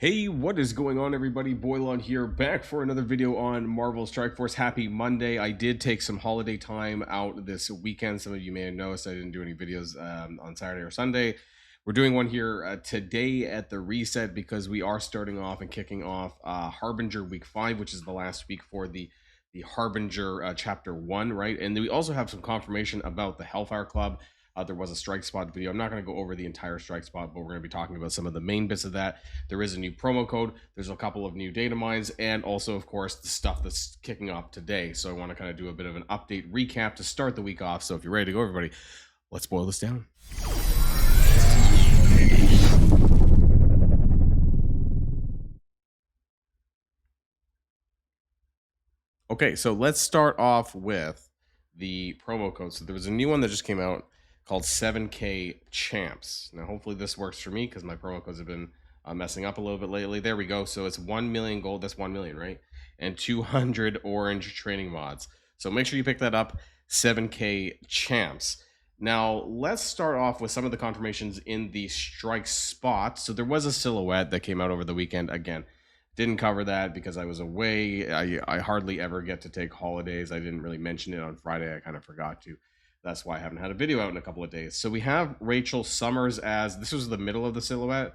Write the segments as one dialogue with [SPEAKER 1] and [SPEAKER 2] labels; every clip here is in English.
[SPEAKER 1] Hey, what is going on, everybody? Boilon here, back for another video on Marvel Strike Force. Happy Monday. I did take some holiday time out this weekend. Some of you may have noticed I didn't do any videos on Saturday or Sunday. We're doing one here today at the reset because we are starting off and kicking off Harbinger Week 5, which is the last week for the Harbinger Chapter 1, right? And we also have some confirmation about the Hellfire Club. There was a strike spot video. I'm not going to go over the entire strike spot, but we're going to be talking about some of the main bits of that. There is a new promo code. There's a couple of new data mines, and also, of course, the stuff that's kicking off today. So I want to kind of do a bit of an update recap to start the week off. So if you're ready to go, everybody, let's boil this down. Okay, so let's start off with the promo code. So there was a new one that just came out called 7K Champs. Now, hopefully this works for me because my promo codes have been messing up a little bit lately. There we go. So it's 1 million gold. That's 1 million, right? And 200 orange training mods. So make sure you pick that up. 7K Champs. Now, let's start off with some of the confirmations in the strike spot. So there was a silhouette that came out over the weekend. Again, didn't cover that because I was away. I hardly ever get to take holidays. I didn't really mention it on Friday. I kind of forgot to. That's why I haven't had a video out in a couple of days. So we have Rachel Summers as, this was the middle of the silhouette.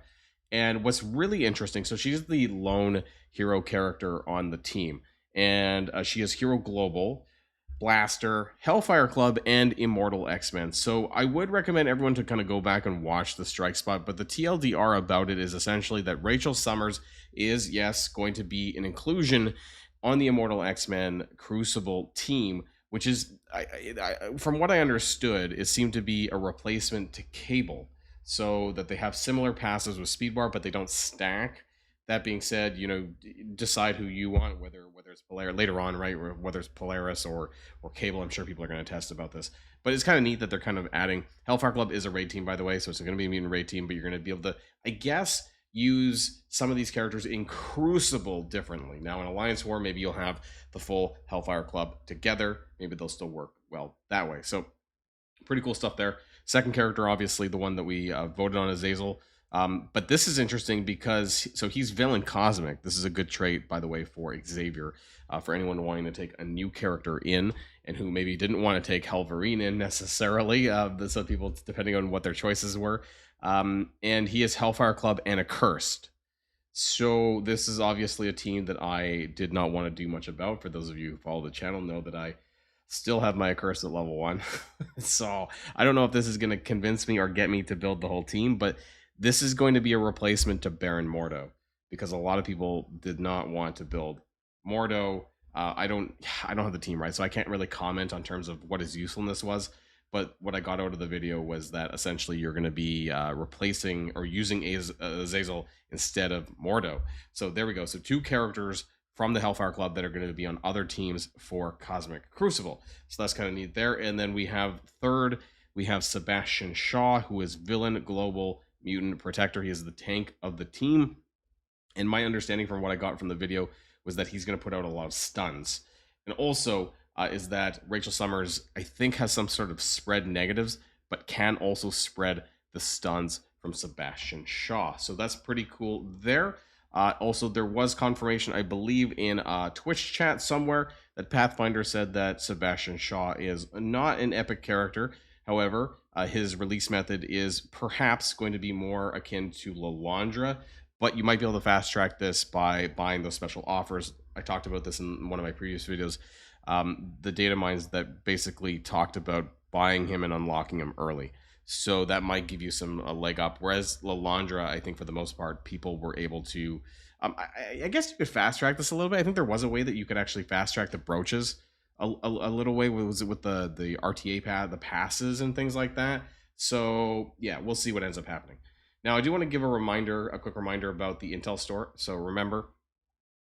[SPEAKER 1] And what's really interesting, so she's the lone hero character on the team. And she is Hero Global, Blaster, Hellfire Club, and Immortal X-Men. So I would recommend everyone to kind of go back and watch the strike spot, but the TLDR about it is essentially that Rachel Summers is, yes, going to be an inclusion on the Immortal X-Men Crucible team, which is, from what I understood, it seemed to be a replacement to Cable, so that they have similar passes with Speedbar, but they don't stack. That being said, you know, decide who you want, whether it's Polaris later on, right? Or whether it's Polaris or Cable. I'm sure people are going to test about this. But it's kind of neat that they're kind of adding. Hellfire Club is a raid team, by the way, so it's going to be a mutant raid team, but you're going to be able to, I guess, use some of these characters in Crucible differently. Now in Alliance War, maybe you'll have the full Hellfire Club together. Maybe they'll still work well that way. So pretty cool stuff there. Second character, obviously, the one that we voted on is Aazil. But this is interesting because, so he's villain cosmic. This is a good trait, by the way, for Xavier, for anyone wanting to take a new character in and who maybe didn't want to take Helverine in necessarily. Some people, depending on what their choices were. And he is Hellfire Club and Accursed. So this is obviously a team that I did not want to do much about. For those of you who follow the channel know that I still have my Accursed at level 1. So I don't know if this is going to convince me or get me to build the whole team, but this is going to be a replacement to Baron Mordo, because a lot of people did not want to build Mordo. I don't have the team right, so I can't really comment on terms of what his usefulness was. But what I got out of the video was that essentially you're going to be replacing or using Azazel instead of Mordo. So there we go. So two characters from the Hellfire Club that are going to be on other teams for Cosmic Crucible. So that's kind of neat there. And then we have third, we have Sebastian Shaw, who is Villain Global Mutant Protector. He is the tank of the team. And my understanding from what I got from the video was that he's going to put out a lot of stuns. And also is that Rachel Summers, I think, has some sort of spread negatives, but can also spread the stuns from Sebastian Shaw. So that's pretty cool there. Also, there was confirmation, I believe, in a Twitch chat somewhere that Pathfinder said that Sebastian Shaw is not an epic character. However, his release method is perhaps going to be more akin to Lalandra, but you might be able to fast track this by buying those special offers. I talked about this in one of my previous videos. The data mines that basically talked about buying him and unlocking him early. So that might give you some leg up. Whereas Lalandra, I think for the most part, people were able to, I guess you could fast track this a little bit. I think there was a way that you could actually fast track the brooches a little way. Was it with the RTA pad, the passes and things like that? So yeah, we'll see what ends up happening. Now I do want to give a quick reminder about the Intel store. So remember,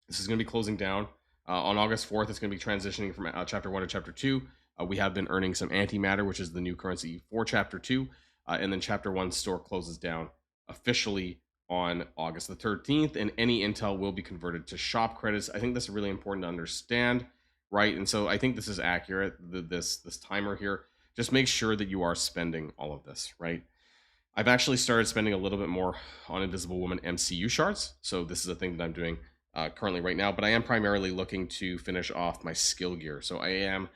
[SPEAKER 1] this is going to be closing down on August 4th. It's going to be transitioning from chapter 1 to chapter 2. We have been earning some antimatter, which is the new currency for chapter 2. And then chapter 1 store closes down officially on August the 13th, and any intel will be converted to shop credits. I think this is really important to understand, right? And so I think this is accurate, this timer here. Just make sure that you are spending all of this, right? I've actually started spending a little bit more on Invisible Woman MCU shards, so this is a thing that I'm doing currently right now, but I am primarily looking to finish off my skill gear. So I am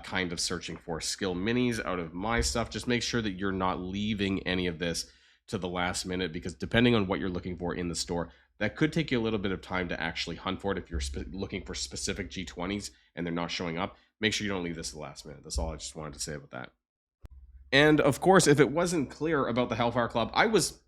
[SPEAKER 1] kind of searching for skill minis out of my stuff. Just make sure that you're not leaving any of this to the last minute, because depending on what you're looking for in the store, that could take you a little bit of time to actually hunt for it. If you're looking for specific G20s and they're not showing up, make sure you don't leave this to the last minute. That's all I just wanted to say about that. And of course, if it wasn't clear about the Hellfire Club, I was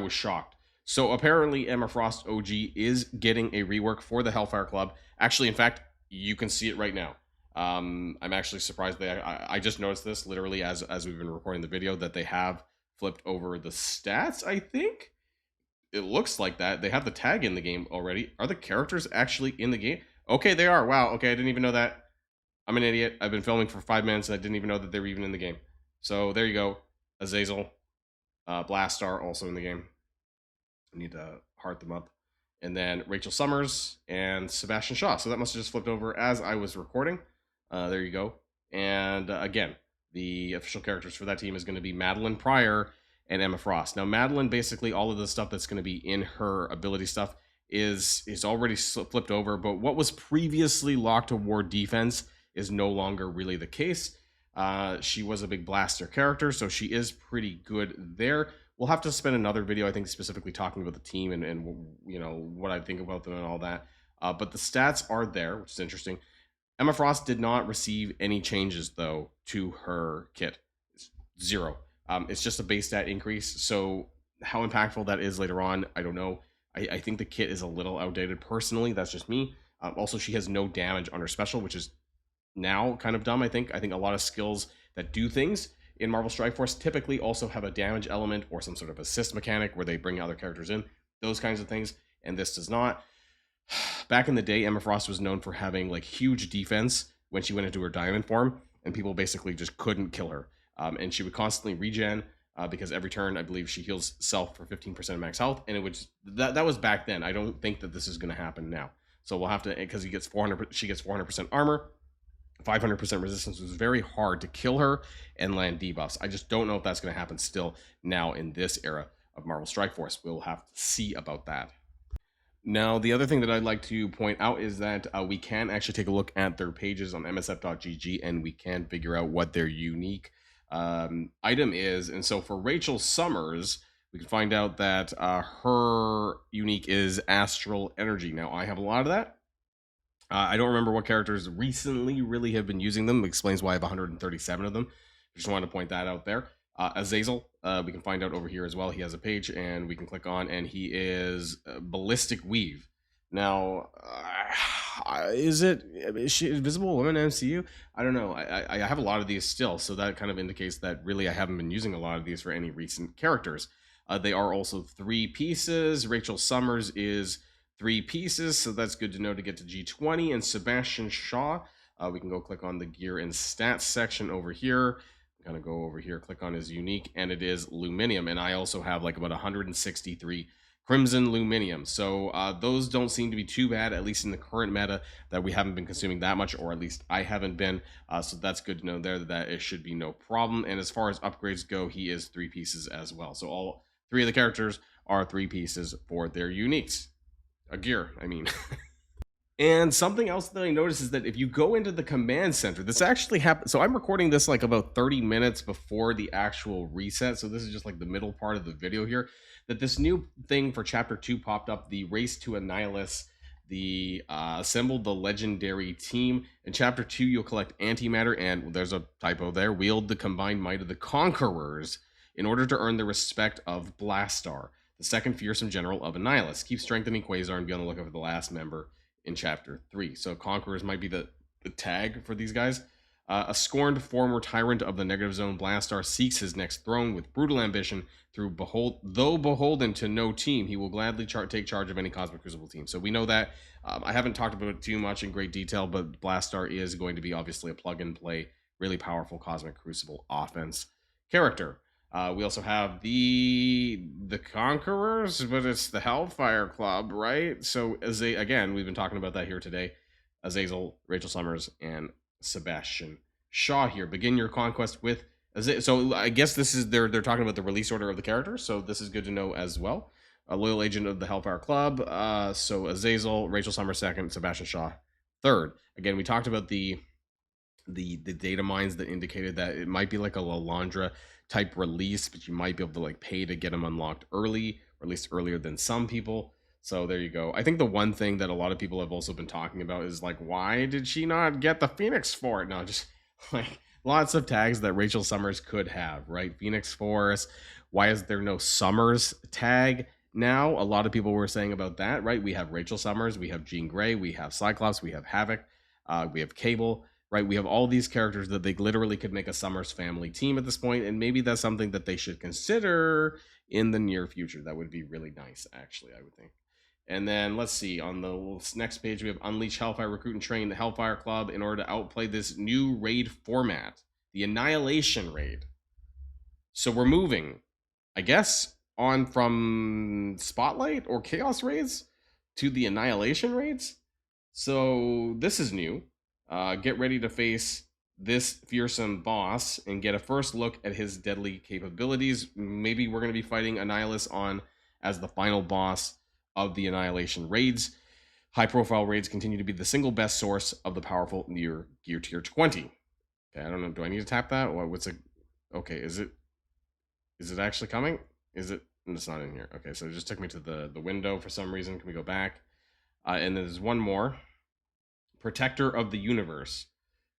[SPEAKER 1] shocked. So apparently Emma Frost OG is getting a rework for the Hellfire Club. Actually, in fact, you can see it right now. I'm actually surprised I just noticed this literally as we've been recording the video, that they have flipped over the stats. I think it looks like that. They have the tag in the game already. Are the characters actually in the game? Okay, they are. Wow. Okay, I didn't even know that. I'm an idiot. I've been filming for 5 minutes and I didn't even know that they were even in the game. So there you go. Aazil, Blastar also in the game. I need to heart them up. And then Rachel Summers and Sebastian Shaw. So that must have just flipped over as I was recording. There you go. And again, the official characters for that team is going to be Madeline Pryor and Emma Frost. Now, Madeline, basically all of the stuff that's going to be in her ability stuff is already flipped over. But what was previously locked to war defense is no longer really the case. She was a big blaster character, so she is pretty good there. We'll have to spend another video, I think, specifically talking about the team and you know, what I think about them and all that. But the stats are there, which is interesting. Emma Frost did not receive any changes, though, to her kit. Zero. It's just a base stat increase, so how impactful that is later on, I don't know. I think the kit is a little outdated, personally. That's just me. Also, she has no damage on her special, which is now kind of dumb. I think a lot of skills that do things in Marvel Strike Force typically also have a damage element or some sort of assist mechanic where they bring other characters in, those kinds of things, and this does not. Back in the day, Emma Frost was known for having like huge defense when she went into her diamond form, and people basically just couldn't kill her. And she would constantly regen because every turn, I believe, she heals self for 15% of max health, and it would that was back then. I don't think that this is going to happen now. So we'll have to, because she gets 400% armor. 500% resistance. Was very hard to kill her and land debuffs. I just don't know if that's going to happen still now in this era of Marvel Strike Force. We'll have to see about that. Now, the other thing that I'd like to point out is that we can actually take a look at their pages on msf.gg and we can figure out what their unique item is. And so for Rachel Summers, we can find out that her unique is Astral Energy. Now, I have a lot of that. I don't remember what characters recently really have been using them. It explains why I have 137 of them. Just wanted to point that out there. Aazil, we can find out over here as well. He has a page and we can click on, and he is Ballistic Weave. Now, is she Invisible Woman MCU? I don't know. I have a lot of these still, so that kind of indicates that really I haven't been using a lot of these for any recent characters. They are also 3 pieces. Rachel Summers is 3 pieces, so that's good to know to get to G20. And Sebastian Shaw, we can go click on the gear and stats section over here. Kind of go over here, click on his unique, and it is Luminium. And I also have like about 163 Crimson Luminium. So those don't seem to be too bad, at least in the current meta, that we haven't been consuming that much, or at least I haven't been. So that's good to know there, that it should be no problem. And as far as upgrades go, he is 3 pieces as well. So all 3 of the characters are 3 pieces for their uniques. A gear, I mean. And something else that I noticed is that if you go into the command center, this actually happened. So I'm recording this like about 30 minutes before the actual reset. So this is just like the middle part of the video here. That this new thing for Chapter 2 popped up, the Race to Annihilus, the assemble the legendary team. In Chapter 2, you'll collect antimatter, and there's a typo there, wield the combined might of the Conquerors in order to earn the respect of Blastar, the second fearsome general of Annihilus. Keep strengthening Quasar and be on the lookout for the last member in Chapter 3. So Conquerors might be the tag for these guys. A scorned former tyrant of the negative zone, Blastar seeks his next throne with brutal ambition. Though beholden to no team, he will gladly take charge of any Cosmic Crucible team. So we know that. I haven't talked about it too much in great detail, but Blastar is going to be obviously a plug-and-play, really powerful Cosmic Crucible offense character. We also have the Conquerors, but it's the Hellfire Club, right? So again, we've been talking about that here today. Aazil, Rachel Summers, and Sebastian Shaw here. Begin your conquest with So I guess this is they're talking about the release order of the characters, so this is good to know as well. A loyal agent of the Hellfire Club. So Azazel, Rachel Summers second, Sebastian Shaw third. Again, we talked about the data mines that indicated that it might be like a Lalandra type release, but you might be able to like pay to get them unlocked early, or at least earlier than some people. So there you go. I think the one thing that a lot of people have also been talking about is like, why did she not get the Phoenix for it? No, just like lots of tags that Rachel Summers could have, right? Phoenix Force. Why is there no Summers tag now? A lot of people were saying about that, right? We have Rachel Summers, we have Jean Grey, we have Cyclops, we have Havoc, we have Cable, right? We have all these characters that they literally could make a Summers family team at this point, and maybe that's something that they should consider in the near future. That would be really nice, actually, I would think. And then let's see, on the next page, we have Unleash Hellfire, Recruit and Train the Hellfire Club in order to outplay this new raid format, the Annihilation Raid. So we're moving, I guess, on from Spotlight or Chaos Raids to the Annihilation Raids. So this is new. Get ready to face this fearsome boss and get a first look at his deadly capabilities. Maybe we're going to be fighting Annihilus on as the final boss of the Annihilation raids. High profile raids continue to be the single best source of the powerful near gear tier 20. Okay, I don't know. Do I need to tap that? Or what's it? Okay, is it actually coming? Is it? It's not in here. Okay, so it just took me to the window for some reason. Can we go back? And there's one more. Protector of the Universe.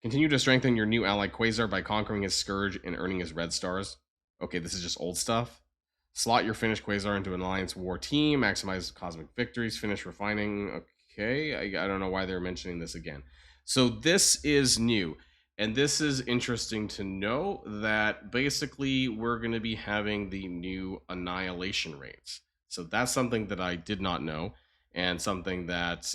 [SPEAKER 1] Continue to strengthen your new ally Quasar by conquering his Scourge and earning his red stars. Okay, this is just old stuff. Slot your finished Quasar into an Alliance War team. Maximize cosmic victories. Finish refining. Okay, I don't know why they're mentioning this again. So this is new. And this is interesting to know that basically we're going to be having the new Annihilation raids. So that's something that I did not know, and something that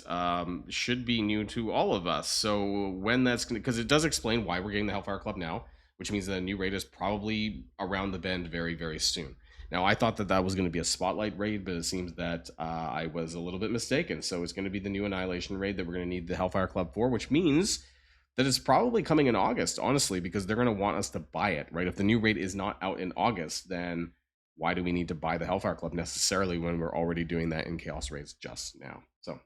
[SPEAKER 1] should be new to all of us. So when that's going to, because it does explain why we're getting the Hellfire Club now, which means that a new raid is probably around the bend very, very soon. Now, I thought that that was going to be a Spotlight raid, but it seems that I was a little bit mistaken. So it's going to be the new Annihilation raid that we're going to need the Hellfire Club for, which means that it's probably coming in August, honestly, because they're going to want us to buy it, right? If the new raid is not out in August, then why do we need to buy the Hellfire Club necessarily when we're already doing that in Chaos Raids just now? So,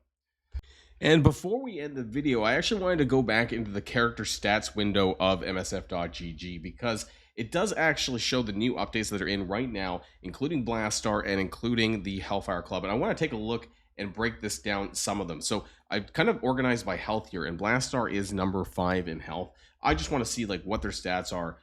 [SPEAKER 1] and before we end the video, I actually wanted to go back into the character stats window of MSF.GG because it does actually show the new updates that are in right now, including Blastar and including the Hellfire Club. And I want to take a look and break this down, some of them. So I've kind of organized by health here, and Blastar is number 5 in health. I just want to see like what their stats are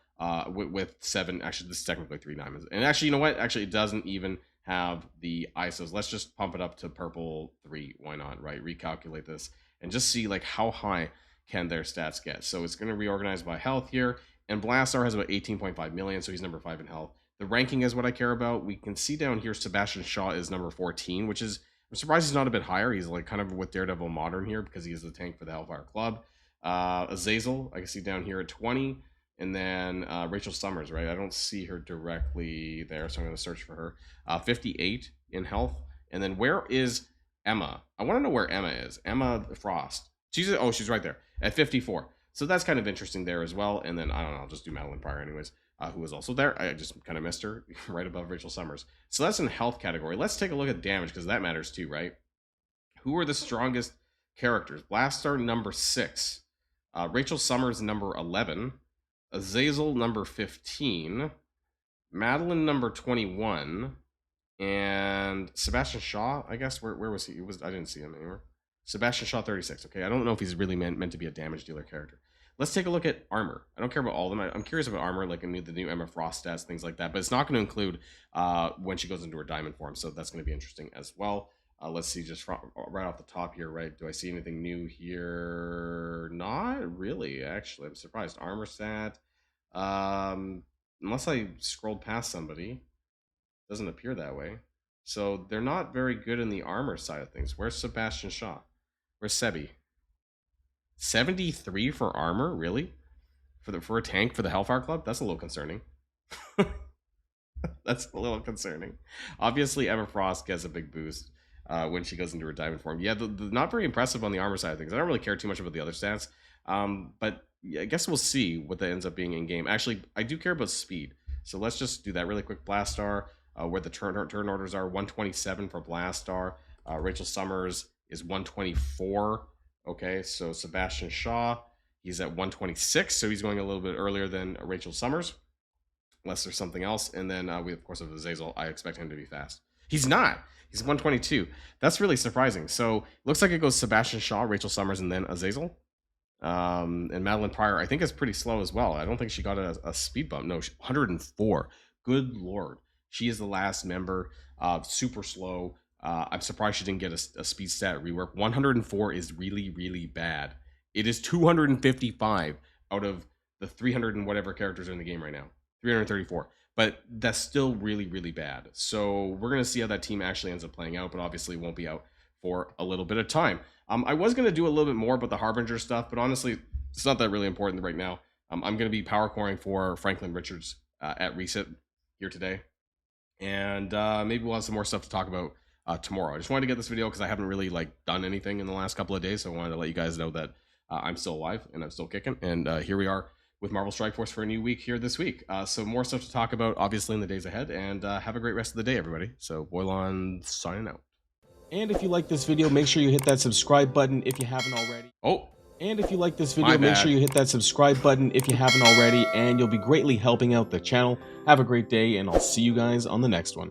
[SPEAKER 1] with 7. Actually, this is technically 3 diamonds. And actually, you know what? Actually, it doesn't even have the ISOs. Let's just pump it up to purple 3. Why not, right? Recalculate this and just see like how high can their stats get. So it's going to reorganize by health here. And Blastar has about 18.5 million, so he's number 5 in health. The ranking is what I care about. We can see down here Sebastian Shaw is number 14, which is, I'm surprised he's not a bit higher. He's like kind of with Daredevil Modern here because he is the tank for the Hellfire Club. Azazel, I can see down here at 20. And then Rachel Summers, right? I don't see her directly there, so I'm going to search for her. 58 in health. And then where is Emma? I want to know where Emma is. Emma Frost. She's right there at 54. So that's kind of interesting there as well. And then, I don't know, I'll just do Madeline Pryor anyways, who was also there. I just kind of missed her right above Rachel Summers. So that's in health category. Let's take a look at damage because that matters too, right? Who are the strongest characters? Blastar, number 6. Rachel Summers, number 11. Azazel, number 15. Madeline, number 21. And Sebastian Shaw, I guess, where was he? I didn't see him anywhere. Sebastian Shaw, 36. Okay, I don't know if he's really meant to be a damage dealer character. Let's take a look at armor. I don't care about all of them. I'm curious about armor, like the new Emma Frost stats, things like that. But it's not going to include when she goes into her diamond form, so that's going to be interesting as well. Let's see, just right off the top here, right? Do I see anything new here? Not really, actually. I'm surprised. Armor stat. Unless I scrolled past somebody. Doesn't appear that way. So they're not very good in the armor side of things. Where's Sebastian Shaw? Where's Sebi? 73 for armor, really? For a tank for the Hellfire Club? That's a little concerning. That's a little concerning. Obviously, Emma Frost gets a big boost when she goes into her diamond form. Yeah, the not very impressive on the armor side of things. I don't really care too much about the other stats. But yeah, I guess we'll see what that ends up being in game. Actually, I do care about speed, so let's just do that really quick. Blast Star, where the turn orders are 127 for Blast Star. Rachel Summers is 124. Okay, so Sebastian Shaw, he's at 126, so he's going a little bit earlier than Rachel Summers, unless there's something else. And then we, of course, have Aazil. I expect him to be fast. He's not. He's 122. That's really surprising. So looks like it goes Sebastian Shaw, Rachel Summers, and then Aazil. And Madeline Pryor, I think, is pretty slow as well. I don't think she got a speed bump. No, 104. Good Lord. She is the last member. Super slow. I'm surprised she didn't get a speed stat rework. 104 is really, really bad. It is 255 out of the 300 and whatever characters are in the game right now. 334. But that's still really, really bad. So we're going to see how that team actually ends up playing out, but obviously it won't be out for a little bit of time. I was going to do a little bit more about the Harbinger stuff, but honestly, it's not that really important right now. I'm going to be power coring for Franklin Richards at Reset here today. And maybe we'll have some more stuff to talk about tomorrow. I just wanted to get this video because I haven't really done anything in the last couple of days, so I wanted to let you guys know that I'm still alive and I'm still kicking. And here we are with Marvel Strike Force for a new week here this week. So more stuff to talk about, obviously, in the days ahead. And have a great rest of the day, everybody. So Boilon signing out.
[SPEAKER 2] And if you like this video, make sure you hit that subscribe button if you haven't already.
[SPEAKER 1] Oh,
[SPEAKER 2] and if you like this video, make sure you hit that subscribe button if you haven't already, and you'll be greatly helping out the channel. Have a great day, and I'll see you guys on the next one.